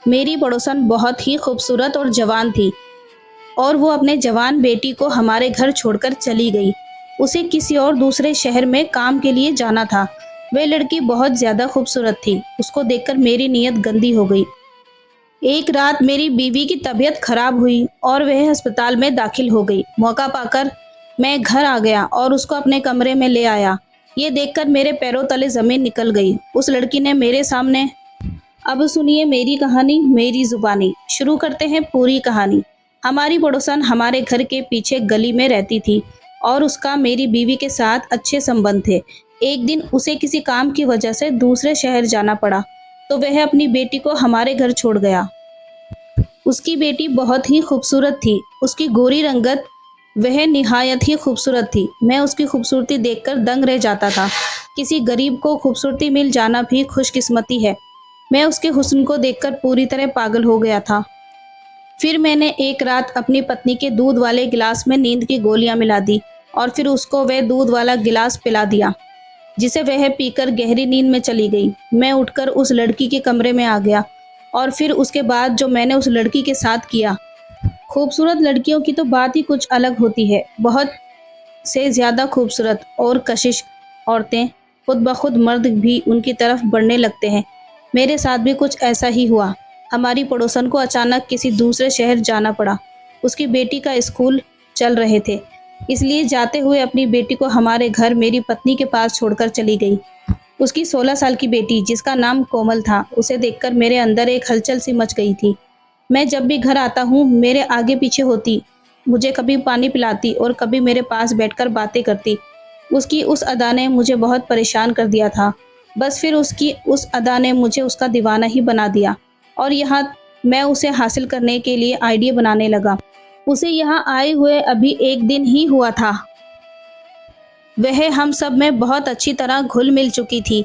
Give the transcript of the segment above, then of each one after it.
मेरी पड़ोसन बहुत ही खूबसूरत और जवान थी और वो अपने जवान बेटी को हमारे घर छोड़कर चली गई। उसे किसी और दूसरे शहर में काम के लिए जाना था। वह लड़की बहुत ज़्यादा खूबसूरत थी। उसको देखकर मेरी नीयत गंदी हो गई। एक रात मेरी बीवी की तबीयत खराब हुई और वह अस्पताल में दाखिल हो गई। मौका पाकर मैं घर आ गया और उसको अपने कमरे में ले आया। ये देखकर मेरे पैरों तले ज़मीन निकल गई। उस लड़की ने मेरे सामने। अब सुनिए मेरी कहानी, मेरी जुबानी। शुरू करते हैं पूरी कहानी। हमारी पड़ोसन हमारे घर के पीछे गली में रहती थी और उसका मेरी बीवी के साथ अच्छे संबंध थे। एक दिन उसे किसी काम की वजह से दूसरे शहर जाना पड़ा, तो वह अपनी बेटी को हमारे घर छोड़ गया। उसकी बेटी बहुत ही खूबसूरत थी। उसकी गोरी रंगत वह निहायत ही खूबसूरत थी। मैं उसकी खूबसूरती देखकर दंग रह जाता था। किसी गरीब को खूबसूरती मिल जाना भी खुशकिस्मती है। मैं उसके हुस्न को देखकर पूरी तरह पागल हो गया था। फिर मैंने एक रात अपनी पत्नी के दूध वाले गिलास में नींद की गोलियां मिला दी और फिर उसको वह दूध वाला गिलास पिला दिया, जिसे वह पीकर गहरी नींद में चली गई। मैं उठकर उस लड़की के कमरे में आ गया और फिर उसके बाद जो मैंने उस लड़की के साथ किया। खूबसूरत लड़कियों की तो बात ही कुछ अलग होती है। बहुत से ज़्यादा खूबसूरत और कशिश औरतें खुद ब खुद मर्द भी उनकी तरफ बढ़ने लगते हैं। मेरे साथ भी कुछ ऐसा ही हुआ। हमारी पड़ोसन को अचानक किसी दूसरे शहर जाना पड़ा। उसकी बेटी का स्कूल चल रहे थे, इसलिए जाते हुए अपनी बेटी को हमारे घर मेरी पत्नी के पास छोड़कर चली गई। उसकी 16 साल की बेटी, जिसका नाम कोमल था, उसे देखकर मेरे अंदर एक हलचल सी मच गई थी। मैं जब भी घर आता हूँ मेरे आगे पीछे होती, मुझे कभी पानी पिलाती और कभी मेरे पास बैठकर बातें करती। उसकी उस अदा ने मुझे बहुत परेशान कर दिया था। बस फिर उसकी उस अदा ने मुझे उसका दीवाना ही बना दिया और यहाँ मैं उसे हासिल करने के लिए आइडिया बनाने लगा। उसे यहाँ आए हुए अभी एक दिन ही हुआ था। वह हम सब में बहुत अच्छी तरह घुल मिल चुकी थी।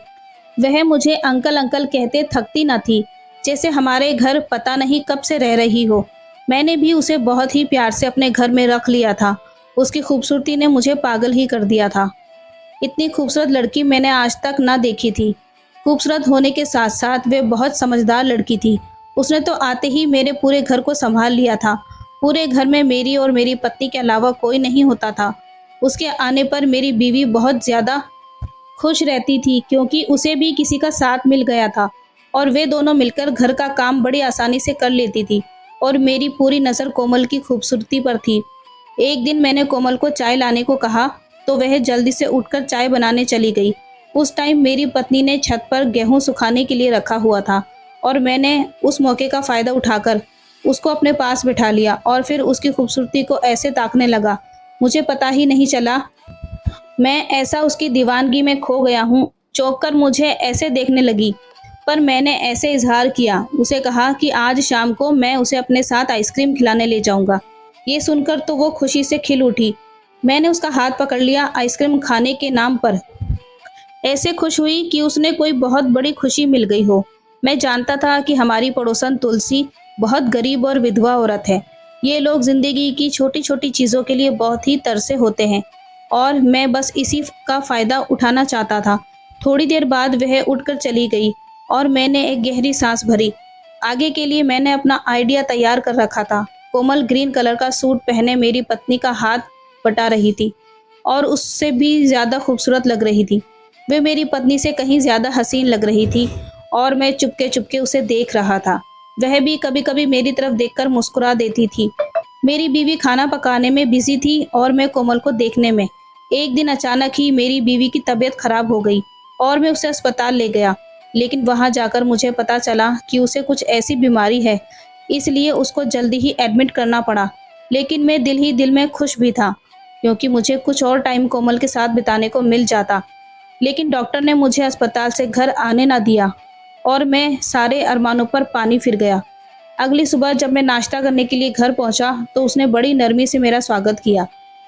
वह मुझे अंकल अंकल कहते थकती न थी, जैसे हमारे घर पता नहीं कब से रह रही हो। मैंने भी उसे बहुत ही प्यार से अपने घर में रख लिया था। उसकी खूबसूरती ने मुझे पागल ही कर दिया था। इतनी खूबसूरत लड़की मैंने आज तक ना देखी थी। खूबसूरत होने के साथ साथ वे बहुत समझदार लड़की थी। उसने तो आते ही मेरे पूरे घर को संभाल लिया था। पूरे घर में मेरी और मेरी पत्नी के अलावा कोई नहीं होता था। उसके आने पर मेरी बीवी बहुत ज़्यादा खुश रहती थी, क्योंकि उसे भी किसी का साथ मिल गया था और वे दोनों मिलकर घर का काम बड़ी आसानी से कर लेती थी। और मेरी पूरी नज़र कोमल की खूबसूरती पर थी। एक दिन मैंने कोमल को चाय लाने को कहा तो वह जल्दी से उठकर चाय बनाने चली गई। उस टाइम मेरी पत्नी ने छत पर गेहूं सुखाने के लिए रखा हुआ था और मैंने उस मौके का फ़ायदा उठाकर उसको अपने पास बिठा लिया और फिर उसकी खूबसूरती को ऐसे ताकने लगा, मुझे पता ही नहीं चला। मैं ऐसा उसकी दीवानगी में खो गया हूँ। चौंक कर मुझे ऐसे देखने लगी, पर मैंने ऐसे इजहार किया, उसे कहा कि आज शाम को मैं उसे अपने साथ आइसक्रीम खिलाने ले जाऊंगा। ये सुनकर तो वो खुशी से खिल उठी। मैंने उसका हाथ पकड़ लिया आइसक्रीम खाने के नाम पर। ऐसे खुश हुई कि उसने कोई बहुत बड़ी खुशी मिल गई हो। मैं जानता था कि हमारी पड़ोसन तुलसी बहुत गरीब और विधवा औरत है। ये लोग जिंदगी की छोटी छोटी चीज़ों के लिए बहुत ही तरसे होते हैं और मैं बस इसी का फ़ायदा उठाना चाहता था। थोड़ी देर बाद वह उठकर चली गई और मैंने एक गहरी सांस भरी। आगे के लिए मैंने अपना आइडिया तैयार कर रखा था। कोमल ग्रीन कलर का सूट पहने मेरी पत्नी का हाथ बटा रही थी और उससे भी ज़्यादा खूबसूरत लग रही थी। वे मेरी पत्नी से कहीं ज़्यादा हसीन लग रही थी और मैं चुपके चुपके उसे देख रहा था। वह भी कभी कभी मेरी तरफ देखकर मुस्कुरा देती थी। मेरी बीवी खाना पकाने में बिजी थी और मैं कोमल को देखने में। एक दिन अचानक ही मेरी बीवी की तबीयत खराब हो गई और मैं उसे अस्पताल ले गया। लेकिन वहां जाकर मुझे पता चला कि उसे कुछ ऐसी बीमारी है, इसलिए उसको जल्दी ही एडमिट करना पड़ा। लेकिन मैं दिल ही दिल में खुश भी था, क्योंकि मुझे कुछ और टाइम कोमल के साथ बिताने को मिल जाता। लेकिन डॉक्टर ने मुझे अस्पताल से घर आने ना दिया और मैं सारे अरमानों पर पानी फिर गया। अगली सुबह जब मैं नाश्ता करने के लिए घर पहुंचा तो उसने बड़ी नरमी से मेरा स्वागत किया।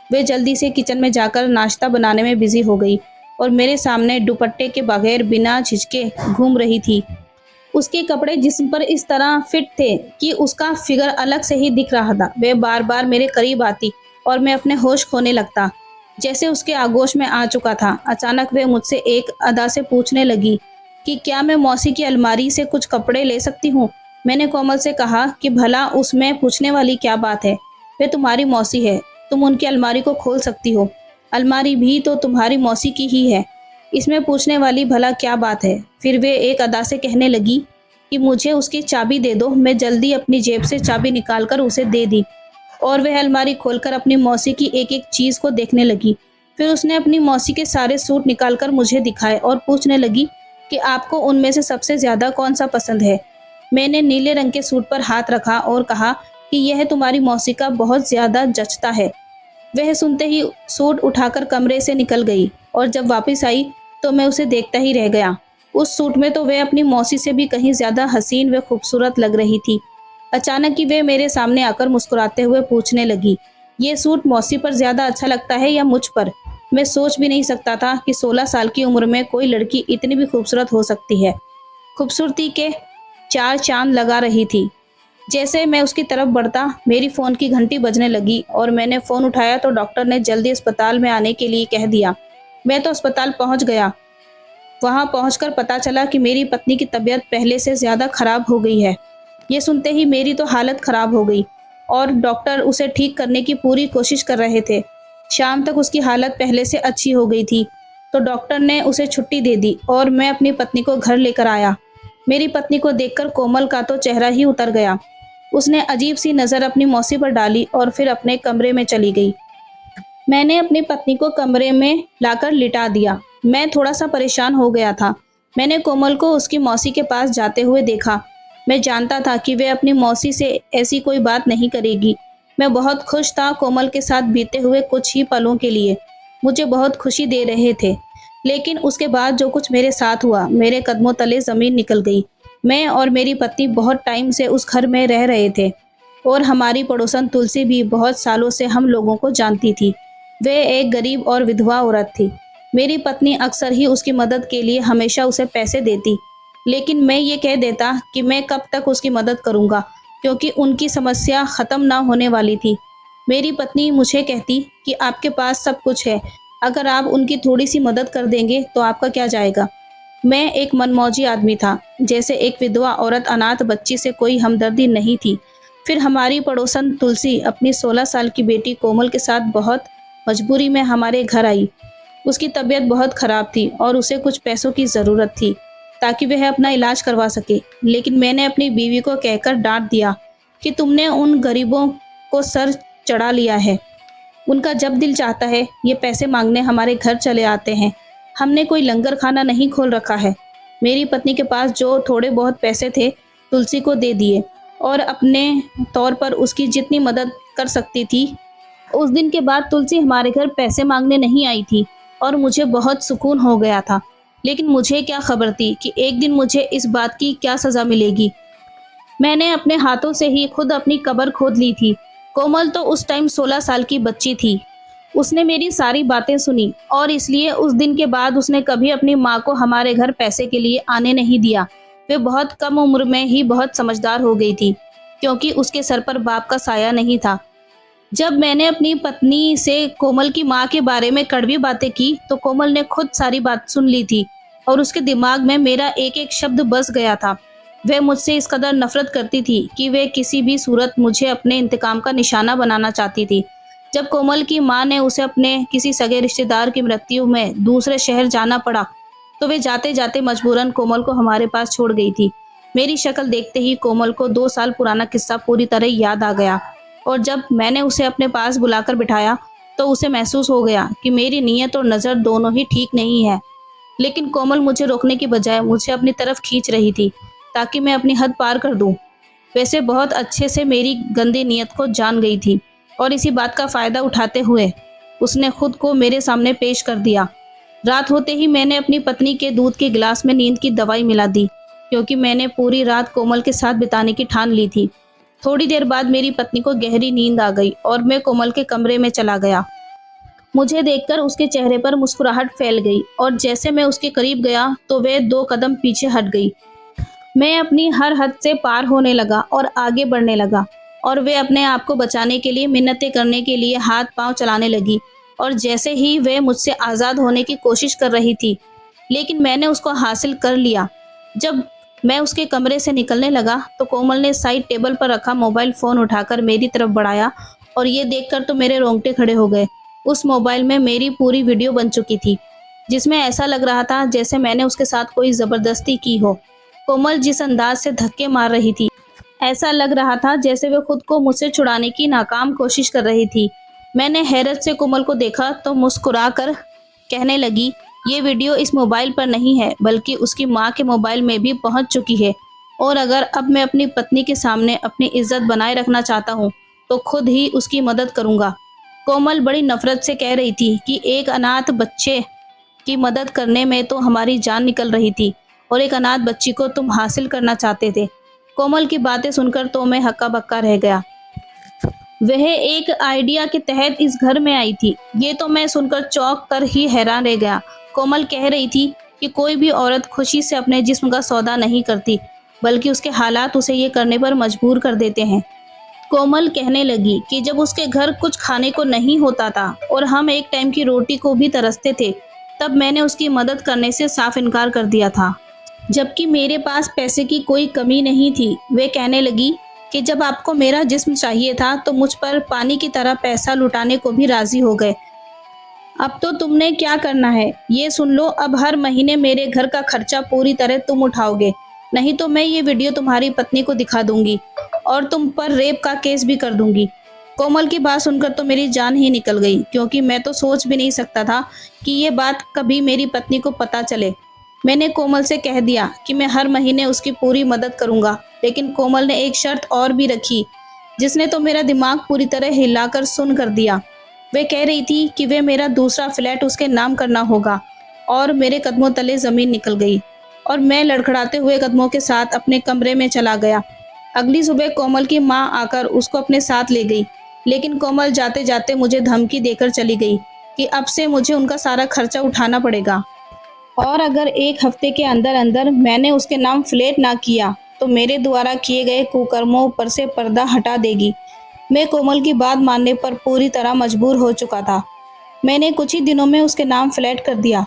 वे जल्दी से किचन में जाकर नाश्ता बनाने में बिजी हो गई और मेरे सामने दुपट्टे के बगैर बिना झिझके घूम रही थी। उसके कपड़े जिस्म पर इस तरह फिट थे कि उसका फिगर अलग से ही दिख रहा था। वह बार बार मेरे करीब आती और मैं अपने होश खोने लगता, जैसे उसके आगोश में आ चुका था। अचानक वह मुझसे एक अदा से पूछने लगी कि क्या मैं मौसी की अलमारी से कुछ कपड़े ले सकती हूँ। मैंने कोमल से कहा कि भला उसमें पूछने वाली क्या बात है, वे तुम्हारी मौसी है, तुम उनकी अलमारी को खोल सकती हो, अलमारी भी तो तुम्हारी मौसी की ही है, इसमें पूछने वाली भला क्या बात है। फिर वे एक अदा से कहने लगी कि मुझे उसकी चाबी दे दो। मैं जल्दी अपनी जेब से चाबी निकालकर उसे दे दी और वह अलमारी खोलकर अपनी मौसी की एक एक चीज़ को देखने लगी। फिर उसने अपनी मौसी के सारे सूट निकालकर मुझे दिखाए और पूछने लगी कि आपको उनमें से सबसे ज़्यादा कौन सा पसंद है। मैंने नीले रंग के सूट पर हाथ रखा और कहा कि यह तुम्हारी मौसी का बहुत ज़्यादा जचता है। वह सुनते ही सूट उठाकर कमरे से निकल गई और जब वापस आई तो मैं उसे देखता ही रह गया। उस सूट में तो वह अपनी मौसी से भी कहीं ज़्यादा हसीन व खूबसूरत लग रही थी। अचानक ही वे मेरे सामने आकर मुस्कुराते हुए पूछने लगी, ये सूट मौसी पर ज़्यादा अच्छा लगता है या मुझ पर? मैं सोच भी नहीं सकता था कि 16 साल की उम्र में कोई लड़की इतनी भी खूबसूरत हो सकती है। खूबसूरती के चार चांद लगा रही थी। जैसे मैं उसकी तरफ बढ़ता, मेरी फ़ोन की घंटी बजने लगी और मैंने फ़ोन उठाया तो डॉक्टर ने जल्दी अस्पताल में आने के लिए कह दिया। मैं तो अस्पताल पहुंच गया। वहां पहुंचकर पता चला कि मेरी पत्नी की तबीयत पहले से ज़्यादा खराब हो गई है। ये सुनते ही मेरी तो हालत खराब हो गई और डॉक्टर उसे ठीक करने की पूरी कोशिश कर रहे थे। शाम तक उसकी हालत पहले से अच्छी हो गई थी तो डॉक्टर ने उसे छुट्टी दे दी और मैं अपनी पत्नी को घर लेकर आया। मेरी पत्नी को देखकर कोमल का तो चेहरा ही उतर गया। उसने अजीब सी नज़र अपनी मौसी पर डाली और फिर अपने कमरे में चली गई। मैंने अपनी पत्नी को कमरे में लाकर लिटा दिया। मैं थोड़ा सा परेशान हो गया था। मैंने कोमल को उसकी मौसी के पास जाते हुए देखा। मैं जानता था कि वह अपनी मौसी से ऐसी कोई बात नहीं करेगी। मैं बहुत खुश था कोमल के साथ बीते हुए कुछ ही पलों के लिए। मुझे बहुत खुशी दे रहे थे। लेकिन उसके बाद जो कुछ मेरे साथ हुआ, मेरे कदमों तले ज़मीन निकल गई। मैं और मेरी पत्नी बहुत टाइम से उस घर में रह रहे थे और हमारी पड़ोसन तुलसी भी बहुत सालों से हम लोगों को जानती थी। वह एक गरीब और विधवा औरत थी। मेरी पत्नी अक्सर ही उसकी मदद के लिए हमेशा उसे पैसे देती, लेकिन मैं ये कह देता कि मैं कब तक उसकी मदद करूँगा, क्योंकि उनकी समस्या ख़त्म ना होने वाली थी। मेरी पत्नी मुझे कहती कि आपके पास सब कुछ है, अगर आप उनकी थोड़ी सी मदद कर देंगे तो आपका क्या जाएगा। मैं एक मनमौजी आदमी था। जैसे एक विधवा औरत अनाथ बच्ची से कोई हमदर्दी नहीं थी। फिर हमारी पड़ोसन तुलसी अपनी 16 साल की बेटी कोमल के साथ बहुत मजबूरी में हमारे घर आई। उसकी तबीयत बहुत ख़राब थी और उसे कुछ पैसों की ज़रूरत थी ताकि वह अपना इलाज करवा सके। लेकिन मैंने अपनी बीवी को कहकर डांट दिया कि तुमने उन गरीबों को सर चढ़ा लिया है। उनका जब दिल चाहता है ये पैसे मांगने हमारे घर चले आते हैं। हमने कोई लंगर खाना नहीं खोल रखा है। मेरी पत्नी के पास जो थोड़े बहुत पैसे थे तुलसी को दे दिए और अपने तौर पर उसकी जितनी मदद कर सकती थी। उस दिन के बाद तुलसी हमारे घर पैसे मांगने नहीं आई थी और मुझे बहुत सुकून हो गया था। लेकिन मुझे क्या खबर थी कि एक दिन मुझे इस बात की क्या सज़ा मिलेगी। मैंने अपने हाथों से ही खुद अपनी कब्र खोद ली थी। कोमल तो उस टाइम 16 साल की बच्ची थी। उसने मेरी सारी बातें सुनी और इसलिए उस दिन के बाद उसने कभी अपनी माँ को हमारे घर पैसे के लिए आने नहीं दिया। वे बहुत कम उम्र में ही बहुत समझदार हो गई थी, क्योंकि उसके सर पर बाप का साया नहीं था। जब मैंने अपनी पत्नी से कोमल की माँ के बारे में कड़वी बातें की तो कोमल ने खुद सारी बात सुन ली थी और उसके दिमाग में मेरा एक एक शब्द बस गया था। वह मुझसे इस कदर नफरत करती थी कि वह किसी भी सूरत मुझे अपने इंतकाम का निशाना बनाना चाहती थी। जब कोमल की माँ ने उसे अपने किसी सगे रिश्तेदार की मृत्यु में दूसरे शहर जाना पड़ा तो वे जाते जाते मजबूरन कोमल को हमारे पास छोड़ गई थी। मेरी शक्ल देखते ही कोमल को 2 साल पुराना किस्सा पूरी तरह याद आ गया और जब मैंने उसे अपने पास बुलाकर बिठाया तो उसे महसूस हो गया कि मेरी नीयत और नज़र दोनों ही ठीक नहीं है। लेकिन कोमल मुझे रोकने की बजाय मुझे अपनी तरफ खींच रही थी ताकि मैं अपनी हद पार कर दूं। वैसे बहुत अच्छे से मेरी गंदी नीयत को जान गई थी और इसी बात का फ़ायदा उठाते हुए उसने खुद को मेरे सामने पेश कर दिया। रात होते ही मैंने अपनी पत्नी के दूध के गिलास में नींद की दवाई मिला दी, क्योंकि मैंने पूरी रात कोमल के साथ बिताने की ठान ली थी। थोड़ी देर बाद मेरी पत्नी को गहरी नींद आ गई और मैं कोमल के कमरे में चला गया। मुझे देखकर उसके चेहरे पर मुस्कुराहट फैल गई और जैसे मैं उसके करीब गया तो वह 2 कदम पीछे हट गई। मैं अपनी हर हद से पार होने लगा और आगे बढ़ने लगा और वे अपने आप को बचाने के लिए मिन्नतें करने के लिए हाथ पांव चलाने लगी और जैसे ही वे मुझसे आज़ाद होने की कोशिश कर रही थी, लेकिन मैंने उसको हासिल कर लिया। जब मैं उसके कमरे से निकलने लगा तो कोमल ने साइड टेबल पर रखा मोबाइल फ़ोन उठाकर मेरी तरफ बढ़ाया और ये देखकर तो मेरे रोंगटे खड़े हो गए। उस मोबाइल में मेरी पूरी वीडियो बन चुकी थी, जिसमें ऐसा लग रहा था जैसे मैंने उसके साथ कोई ज़बरदस्ती की हो। कोमल जिस अंदाज से धक्के मार रही थी, ऐसा लग रहा था जैसे वे खुद को मुझसे छुड़ाने की नाकाम कोशिश कर रही थी। मैंने हैरत से कोमल को देखा तो मुस्कुराकर कहने लगी, ये वीडियो इस मोबाइल पर नहीं है बल्कि उसकी माँ के मोबाइल में भी पहुँच चुकी है, और अगर अब मैं अपनी पत्नी के सामने अपनी इज्जत बनाए रखना चाहता हूँ तो खुद ही उसकी मदद करूँगा। कोमल बड़ी नफरत से कह रही थी कि एक अनाथ बच्चे की मदद करने में तो हमारी जान निकल रही थी और एक अनाथ बच्ची को तुम हासिल करना चाहते थे। कोमल की बातें सुनकर तो मैं हक्का बक्का रह गया। वह एक आइडिया के तहत इस घर में आई थी, ये तो मैं सुनकर चौंक कर ही हैरान रह गया। कोमल कह रही थी कि कोई भी औरत खुशी से अपने जिस्म का सौदा नहीं करती, बल्कि उसके हालात उसे ये करने पर मजबूर कर देते हैं। कोमल कहने लगी कि जब उसके घर कुछ खाने को नहीं होता था और हम एक टाइम की रोटी को भी तरसते थे, तब मैंने उसकी मदद करने से साफ इनकार कर दिया था, जबकि मेरे पास पैसे की कोई कमी नहीं थी। वे कहने लगी कि जब आपको मेरा जिस्म चाहिए था तो मुझ पर पानी की तरह पैसा लुटाने को भी राजी हो गए। अब तो तुमने क्या करना है ये सुन लो, अब हर महीने मेरे घर का खर्चा पूरी तरह तुम उठाओगे, नहीं तो मैं ये वीडियो तुम्हारी पत्नी को दिखा दूंगी और तुम पर रेप का केस भी कर दूंगी। कोमल की बात सुनकर तो मेरी जान ही निकल गई, क्योंकि मैं तो सोच भी नहीं सकता था कि ये बात कभी मेरी पत्नी को पता चले। मैंने कोमल से कह दिया कि मैं हर महीने उसकी पूरी मदद करूंगा, लेकिन कोमल ने एक शर्त और भी रखी, जिसने तो मेरा दिमाग पूरी तरह हिलाकर सुन कर दिया। वे कह रही थी कि वे मेरा दूसरा फ्लैट उसके नाम करना होगा, और मेरे कदमों तले ज़मीन निकल गई और मैं लड़खड़ाते हुए कदमों के साथ अपने कमरे में चला गया। अगली सुबह कोमल की माँ आकर उसको अपने साथ ले गई, लेकिन कोमल जाते जाते मुझे धमकी देकर चली गई कि अब से मुझे उनका सारा खर्चा उठाना पड़ेगा, और अगर एक हफ्ते के अंदर अंदर मैंने उसके नाम फ्लैट ना किया तो मेरे द्वारा किए गए कुकर्मों पर से पर्दा हटा देगी। मैं कोमल की बात मानने पर पूरी तरह मजबूर हो चुका था। मैंने कुछ ही दिनों में उसके नाम फ्लैट कर दिया।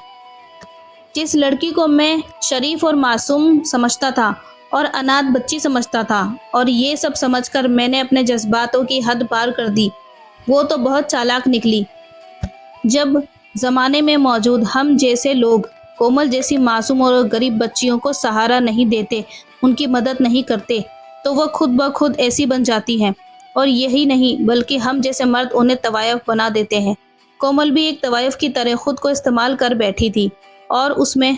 जिस लड़की को मैं शरीफ और मासूम समझता था और अनाथ बच्ची समझता था, और ये सब समझकर मैंने अपने जज्बातों की हद पार कर दी, वो तो बहुत चालाक निकली। जब ज़माने में मौजूद हम जैसे लोग कोमल जैसी मासूम और गरीब बच्चियों को सहारा नहीं देते, उनकी मदद नहीं करते, तो वह खुद ब खुद ऐसी बन जाती हैं। और यही नहीं बल्कि हम जैसे मर्द उन्हें तवायफ बना देते हैं। कोमल भी एक तवायफ की तरह खुद को इस्तेमाल कर बैठी थी, और उसमें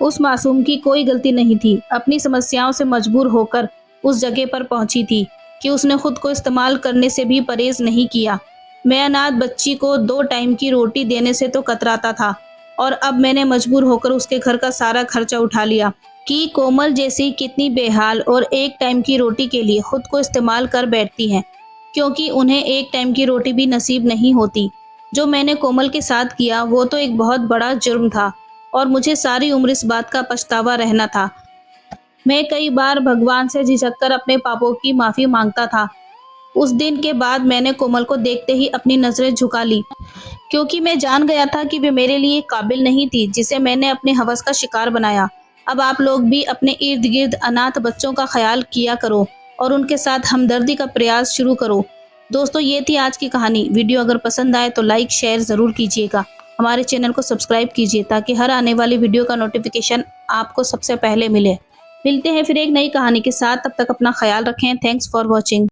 उस मासूम की कोई गलती नहीं थी। अपनी समस्याओं से मजबूर होकर उस जगह पर पहुंची थी कि उसने खुद को इस्तेमाल करने से भी परहेज नहीं किया। मैं अनाथ बच्ची को 2 टाइम की रोटी देने से तो कतराता था, और अब मैंने मजबूर होकर उसके घर का सारा खर्चा उठा लिया। कि कोमल जैसी कितनी बेहाल और एक टाइम की रोटी के लिए खुद को इस्तेमाल कर बैठती हैं, क्योंकि उन्हें एक टाइम की रोटी भी नसीब नहीं होती। जो मैंने कोमल के साथ किया वो तो एक बहुत बड़ा जुर्म था, और मुझे सारी उम्र इस बात का पछतावा रहना था। मैं कई बार भगवान से झिझककर अपने पापों की माफ़ी मांगता था। उस दिन के बाद मैंने कोमल को देखते ही अपनी नज़रें झुका ली, क्योंकि मैं जान गया था कि वे मेरे लिए काबिल नहीं थी, जिसे मैंने अपने हवस का शिकार बनाया। अब आप लोग भी अपने इर्द गिर्द अनाथ बच्चों का ख्याल किया करो और उनके साथ हमदर्दी का प्रयास शुरू करो। दोस्तों, ये थी आज की कहानी। वीडियो अगर पसंद आए तो लाइक शेयर ज़रूर कीजिएगा। हमारे चैनल को सब्सक्राइब कीजिए ताकि हर आने वाली वीडियो का नोटिफिकेशन आपको सबसे पहले मिले। मिलते हैं फिर एक नई कहानी के साथ, तब तक अपना ख्याल रखें। Thanks for watching.